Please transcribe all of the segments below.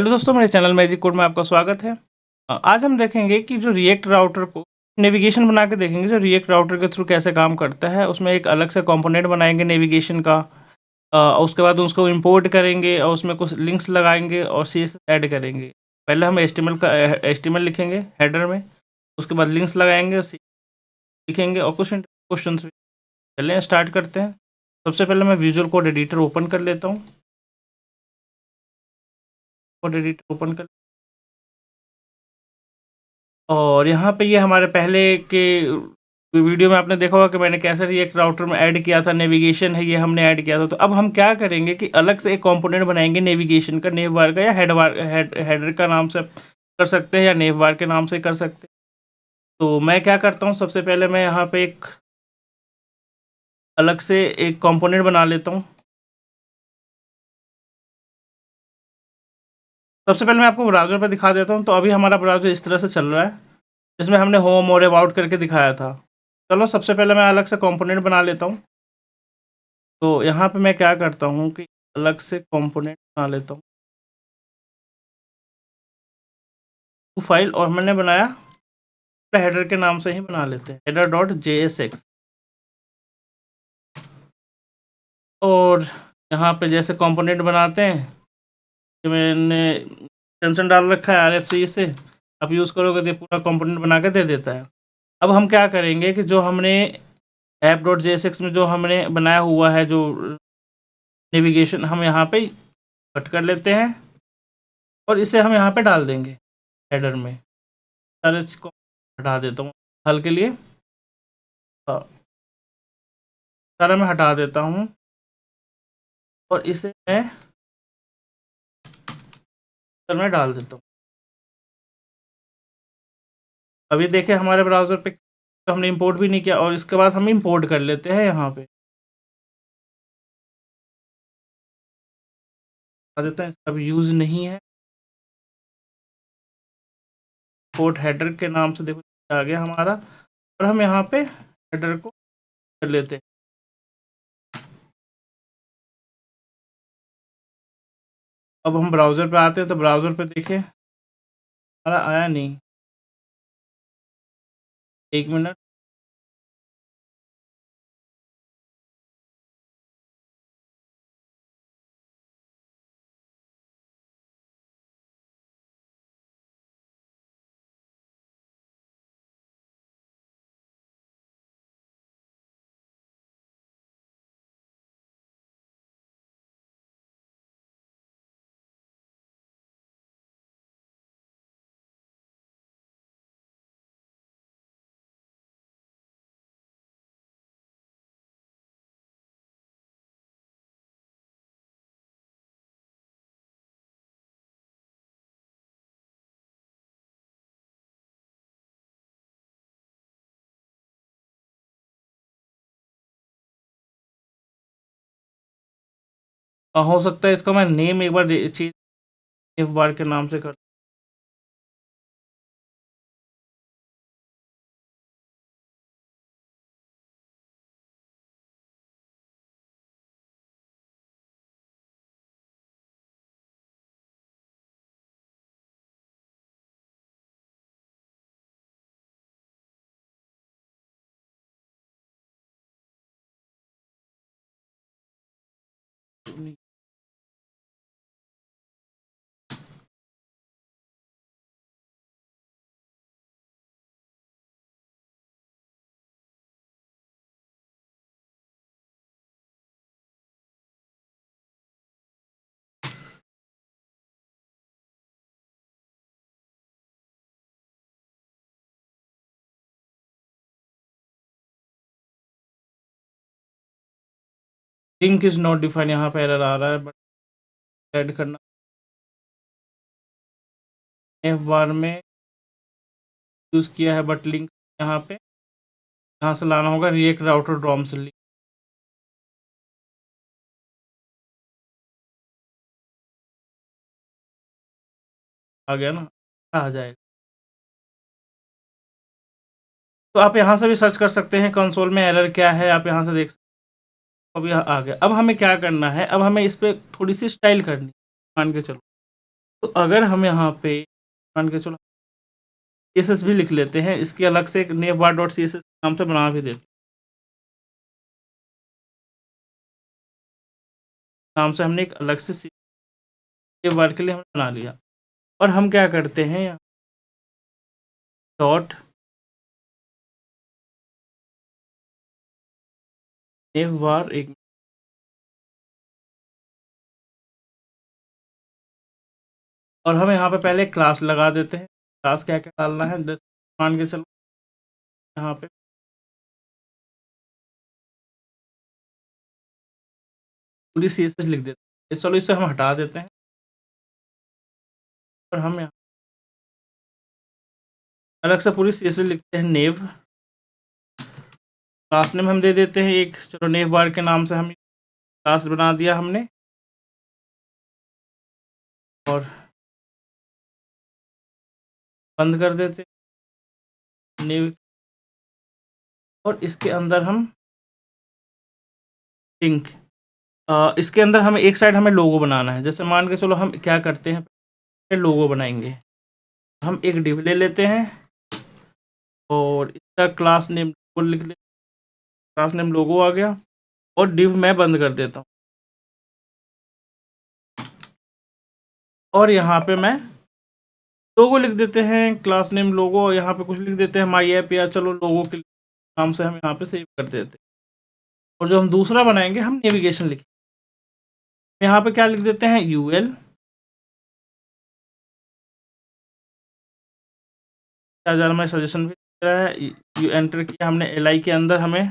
Hello दोस्तों, मेरे channel magic code में आपका स्वागत है। आज हम देखेंगे कि जो रिएक्ट राउटर को नेविगेशन बना के देखेंगे, जो रिएक्ट राउटर के थ्रू कैसे काम करता है। उसमें एक अलग से कंपोनेंट बनाएंगे नेविगेशन का। उसके बाद उसको इंपोर्ट करेंगे और उसमें कुछ लिंक्स लगाएंगे और सीएसएस ऐड करेंगे। पहले हम एचटीएमएल लिखेंगे हेडर में, उसके बाद लिंक्स लगाएंगे और लिखेंगे और कुछ क्वेश्चन। चलिए स्टार्ट करते हैं। सबसे पहले मैं विजुअल कोड एडिटर ओपन कर लेता हूँ। कोड एडिटर ओपन कर और यहाँ पे ये हमारे पहले के वीडियो में आपने देखा होगा कि मैंने कैसे रिएक्ट राउटर में ऐड किया था। नेविगेशन है, ये हमने ऐड किया था। तो अब हम क्या करेंगे कि अलग से एक कंपोनेंट बनाएंगे नेविगेशन का, नेव बार का, या हेडर का नाम से कर सकते हैं, या नेव बार के नाम से कर सकते हैं। तो मैं क्या करता हूँ, सबसे पहले मैं यहाँ पे एक अलग से एक कंपोनेंट बना लेता हूँ। सबसे पहले मैं आपको ब्राउज़र पे दिखा देता हूँ। तो अभी हमारा ब्राउज़र इस तरह से चल रहा है, जिसमें हमने होम और अबाउट करके दिखाया था। चलो सबसे पहले मैं अलग से कंपोनेंट बना लेता हूँ। तो यहाँ पे मैं क्या करता हूँ कि अलग से कंपोनेंट बना लेता हूँ फाइल, और मैंने बनाया हेडर के नाम से ही बना लेते हैं, हेडर डॉट JSX। और यहाँ पे जैसे कंपोनेंट बनाते हैं, तो मैंने एक्सटेंशन डाल रखा है RFC से। आप यूज़ करोगे तो पूरा कंपोनेंट बना के दे देता है। अब हम क्या करेंगे कि जो हमने ऐप डॉट JSX में जो हमने बनाया हुआ है, जो नेविगेशन, हम यहाँ पे कट कर लेते हैं और इसे हम यहाँ पे डाल देंगे हेडर में। सारे को हटा देता हूँ हल के लिए। सारा मैं हटा देता हूँ और इसे मैं डाल देता हूँ। अभी देखिए हमारे ब्राउज़र पे तो हमने इंपोर्ट भी नहीं किया, और इसके बाद हम इंपोर्ट कर लेते हैं यहाँ पे। बता देते हैं अब यूज़ नहीं है। इंपोर्ट हेडर के नाम से देखो आ गया हमारा, और हम यहाँ पे हेडर को कर लेते हैं। अब हम ब्राउज़र पे आते हैं, तो ब्राउज़र पे देखिए हमारा आया नहीं। 1 मिनट। हो सकता है इसका मैं नेम एक बार चेंज एक बार के नाम से कर। लिंक इज़ नॉट डिफाइंड, यहाँ पे एरर आ रहा है, बट ऐड करना एफ बार में यूज़ किया है, बट लिंक यहाँ से लाना होगा रिएक्ट राउटर डॉम से। लिंक आ गया ना, आ जाएगा। तो आप यहाँ से भी सर्च कर सकते हैं कंसोल में एरर क्या है, आप यहाँ से देख सकते हो। अब यहाँ आ गया। अब हमें क्या करना है, अब हमें इस पे थोड़ी सी स्टाइल करनी है, मान के चलो। तो अगर हम यहाँ पे मान के चलो सीएसएस भी लिख लेते हैं, इसकी अलग से एक navbar डॉट सीएसएस नाम से बना भी देते नाम से हमने एक अलग से navbar के लिए हमने बना लिया। और हम क्या करते हैं यहाँ डॉट navbar एक और हम यहाँ पे पहले क्लास लगा देते हैं। क्लास क्या-क्या डालना है मान के चलो यहाँ पे पूरी सीएसएस लिख देते हैं। चलो इसे हम हटा देते हैं और हम यहाँ अलग से पूरी सीएसएस लिखते हैं नेव। क्लास नेम हम दे देते हैं एक, चलो navbar के नाम से हम क्लास बना दिया हमने और बंद कर देते नेव और इसके अंदर हम लिंक इसके अंदर हमें एक साइड हमें लोगो बनाना है। जैसे मान के चलो हम क्या करते हैं, लोगो बनाएँगे। हम एक डिव ले लेते हैं और इसका क्लास नेम को लिख ले, क्लास नेम लोगो आ गया और डिव मैं बंद कर देता हूँ। और यहाँ पे मैं लोगो लिख देते हैं, क्लास नेम लोगो और यहाँ पे कुछ लिख देते हैं माई ऐप या चलो लोगो के नाम से हम यहाँ पे सेव कर देते हैं। और जो हम दूसरा बनाएँगे हम नेविगेशन लिखेंगे। यहाँ पे क्या लिख देते हैं यूएल क्या ज़रा मैं सजेशन भी दे रहा है यू एंटर किया हमने एलआई के अंदर हमें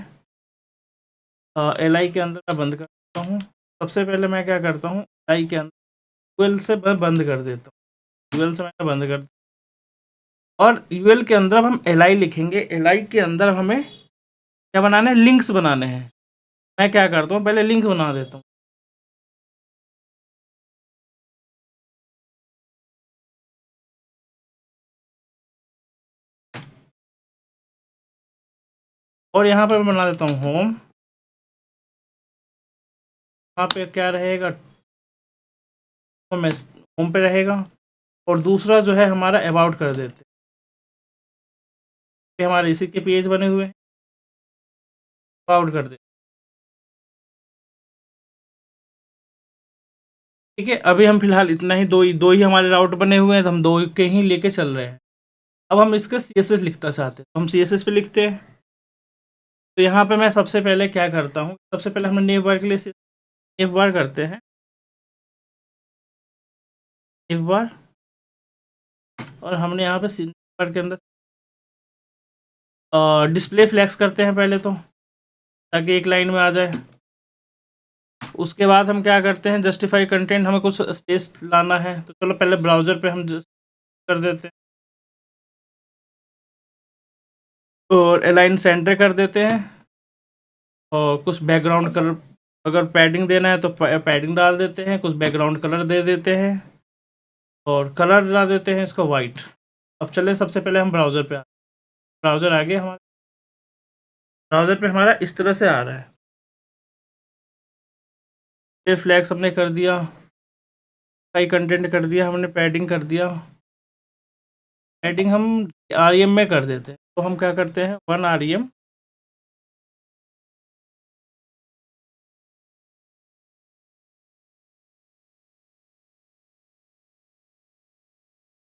एलआई के अंदर मैं बंद कर देता हूँ। सबसे पहले मैं क्या करता हूँ एलआई के अंदर यूएल से मैं बंद कर देता हूँ। यूएल से मैंने बंद कर और यूएल के अंदर अब हम एलआई लिखेंगे। एलआई के अंदर हमें क्या बनाना है, लिंक्स बनाने हैं। मैं क्या करता हूँ पहले लिंक बना देता हूँ। और यहाँ पे मैं बना देता हूँ होम। यहाँ पे क्या रहेगा, होम पे रहेगा और दूसरा जो है हमारा अबाउट कर देते हैं। ये हमारे इसी के पेज बने हुए हैं, अबाउट कर देते। ठीक है, अभी हम फिलहाल इतना ही दो ही हमारे राउट बने हुए हैं, तो हम दो के ही लेके चल रहे हैं। अब हम इसका सीएसएस लिखना चाहते हैं, तो हम सीएसएस पे लिखते हैं। तो यहाँ पे मैं सबसे पहले क्या करता हूँ, सबसे पहले हम नेव बार के लिए नेव बार करते हैं, नेव बार और हमने यहाँ पे नेव बार के अंदर डिस्प्ले फ्लैक्स करते हैं पहले तो, ताकि एक लाइन में आ जाए। उसके बाद हम क्या करते हैं, जस्टिफाई कंटेंट, हमें कुछ स्पेस लाना है, तो चलो पहले ब्राउज़र पे हम कर देते हैं और अलाइन सेंटर कर देते हैं और कुछ बैकग्राउंड कलर, अगर पैडिंग देना है तो पैडिंग डाल देते हैं, कुछ बैकग्राउंड कलर दे देते हैं और कलर डाल देते हैं इसको वाइट। अब चलें सबसे पहले हम ब्राउज़र पे ब्राउज़र आ गया हमारा, ब्राउज़र पे हमारा इस तरह से आ रहा है। ये फ्लैग्स हमने कर दिया, कई कंटेंट कर दिया हमने, पैडिंग कर दिया। पैडिंग हम आरईएम में कर देते हैं, तो हम क्या करते हैं 1 आरईएम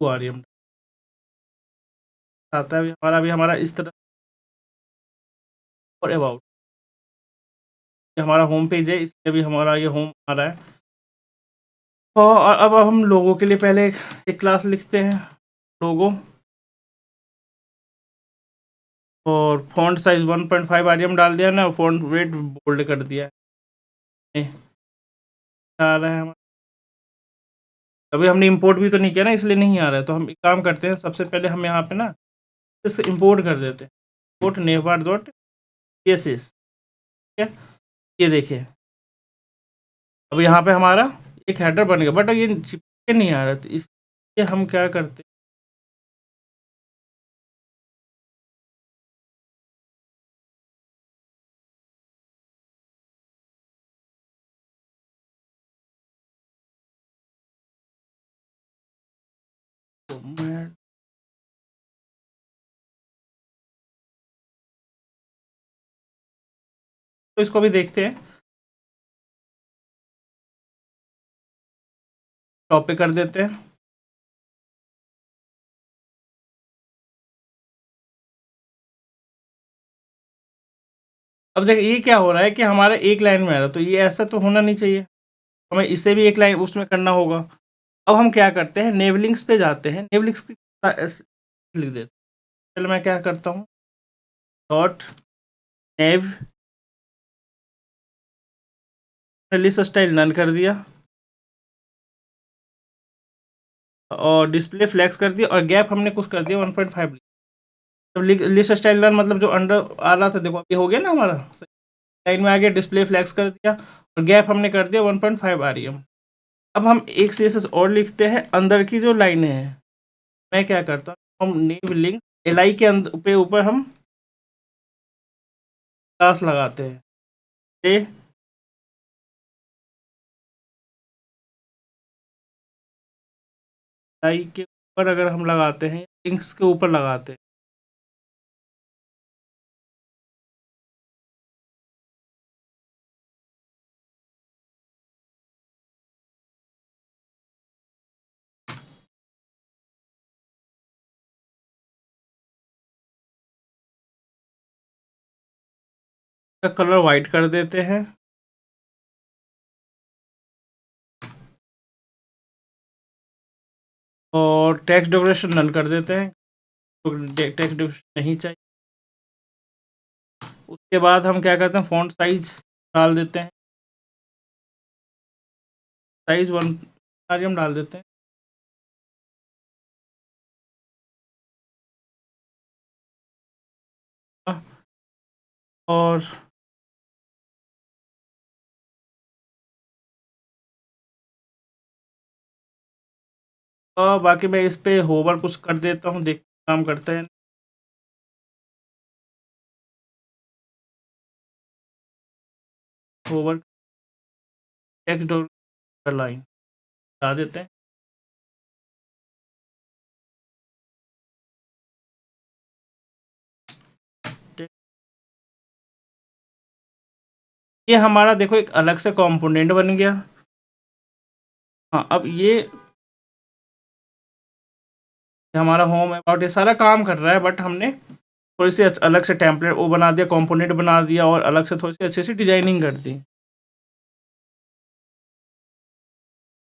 टू आरईएम आता है अभी हमारा इस तरह। और अबाउट ये हमारा होम पेज है, इसलिए भी हमारा ये होम आ रहा है। और अब हम लोगों के लिए पहले एक क्लास लिखते हैं लोगो और फ़ॉन्ट साइज़ 1.5 आरईएम डाल दिया ना, फ़ॉन्ट वेट बोल्ड कर दिया है। आ रहा है हमारा, अभी हमने इंपोर्ट भी तो नहीं किया ना, इसलिए नहीं आ रहा है। तो हम एक काम करते हैं, सबसे पहले हम यहाँ पे ना इसे इंपोर्ट कर देते हैं, इंपोर्ट नेवर डॉट सीएसएस। ठीक है, ये देखिए अब यहाँ पे हमारा एक हेडर बन गया, बट ये चिपक के नहीं आ रहा, तो इसलिए हम क्या करते हैं, तो इसको भी देखते हैं। टॉप पे कर देते हैं। अब देखिए ये क्या हो रहा है कि हमारा एक लाइन में आ रहा है, तो ये ऐसा तो होना नहीं चाहिए। हमें इसे भी एक लाइन उसमें करना होगा। अब हम क्या करते हैं, नेव लिंक्स पे जाते हैं। नेव लिंक्स की लिख देते हैं। चलो मैं क्या करता हूँ, डॉट नेव, लिस्ट स्टाइल नन कर दिया और डिस्प्ले फ्लैक्स कर दिया और गैप हमने कुछ कर दिया 1.5। तो लिस्ट स्टाइल नन मतलब जो अंडर आ रहा था, देखो ये हो गया ना हमारा, लाइन में आ गया, डिस्प्ले फ्लैक्स कर दिया और गैप हमने कर दिया 1.5 आरईएम। अब हम एक सीएसएस और लिखते हैं अंदर की जो लाइनें हैं। मैं क्या करता हूँ, हम नेव लिंक एल के अंदर पे ऊपर हम क्लास लगाते हैं। एल के ऊपर अगर हम लगाते हैं, लिंक्स के ऊपर लगाते हैं, का कलर वाइट कर देते हैं और टेक्स्ट डेकोरेशन नन कर देते हैं, तो टेक्स्ट डेकोरेशन नहीं चाहिए। उसके बाद हम क्या करते हैं, फ़ॉन्ट साइज़ डाल देते हैं, साइज़ 1 आरईएम डाल देते हैं। और बाकी मैं इस पे होवर कुछ कर देता हूँ, देख काम करता है। होवर टेक्स्ट लाइन हटा देते हैं। ये हमारा देखो एक अलग से कंपोनेंट बन गया। हाँ, अब ये हमारा होम अबाउट ये सारा काम कर रहा है, बट हमने थोड़ी सी अलग से टेम्पलेट वो बना दिया, कंपोनेंट बना दिया और अलग से थोड़ी सी अच्छी सी डिजाइनिंग कर दी।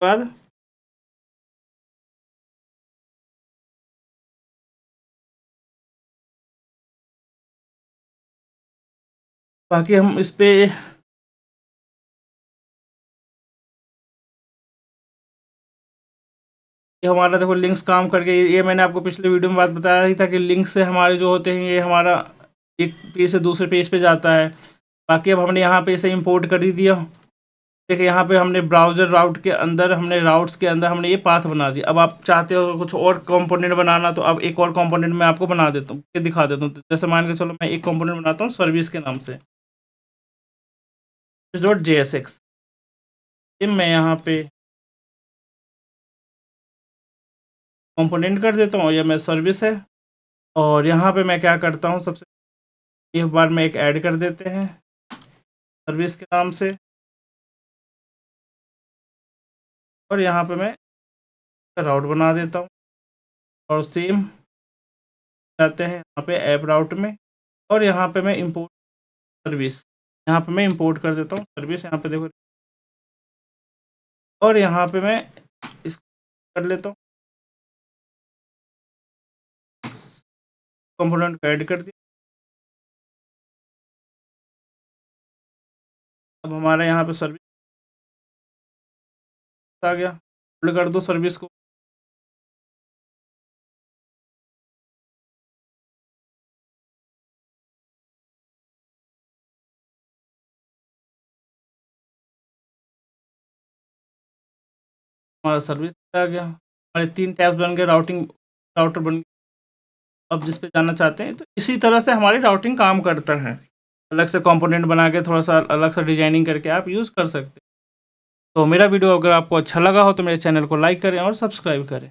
बाद बाकी हम इस पे ये हमारा देखो लिंक्स काम करके, ये मैंने आपको पिछले वीडियो में बात बताया ही था कि लिंक से हमारे जो होते हैं, ये हमारा एक पेज से दूसरे पेज पे जाता है। बाकी अब हमने यहाँ पे इसे इंपोर्ट कर ही दिया। देखिए यहाँ पे हमने ब्राउज़र राउट के अंदर, हमने राउट्स के अंदर हमने ये पाथ बना दिया। अब आप चाहते हो कुछ और कंपोनेंट बनाना, तो अब एक और कंपोनेंट मैं आपको बना देता हूँ, ये दिखा देता हूँ। जैसे मान के चलो मैं एक कंपोनेंट बनाता हूँ सर्विस के नाम से, डॉट JSX। मैं यहाँ पे कंपोनेंट कर देता हूँ, या मैं सर्विस है। और यहाँ पे मैं क्या करता हूँ, सबसे एक बार में एक ऐड कर देते हैं सर्विस के नाम से, और यहाँ पे मैं राउट बना देता हूँ और सेम जाते हैं यहाँ पे ऐप राउट में, और यहाँ पे मैं इंपोर्ट सर्विस, यहाँ पे मैं इंपोर्ट कर देता हूँ सर्विस। यहाँ पे देखो, और यहाँ पे मैं इसको कर लेता हूँ, कंपोनेंट को ऐड कर दिया। अब हमारे यहाँ पे सर्विस आ गया, होल्ड कर दो सर्विस को। हमारा सर्विस आ गया, हमारे 3 टैब्स बन गए, राउटिंग राउटर बन गया। अब जिस पे जाना चाहते हैं, तो इसी तरह से हमारी राउटिंग काम करता है। अलग से कंपोनेंट बना के थोड़ा सा अलग सा डिजाइनिंग करके आप यूज़ कर सकते हैं। तो मेरा वीडियो अगर आपको अच्छा लगा हो तो मेरे चैनल को लाइक करें और सब्सक्राइब करें।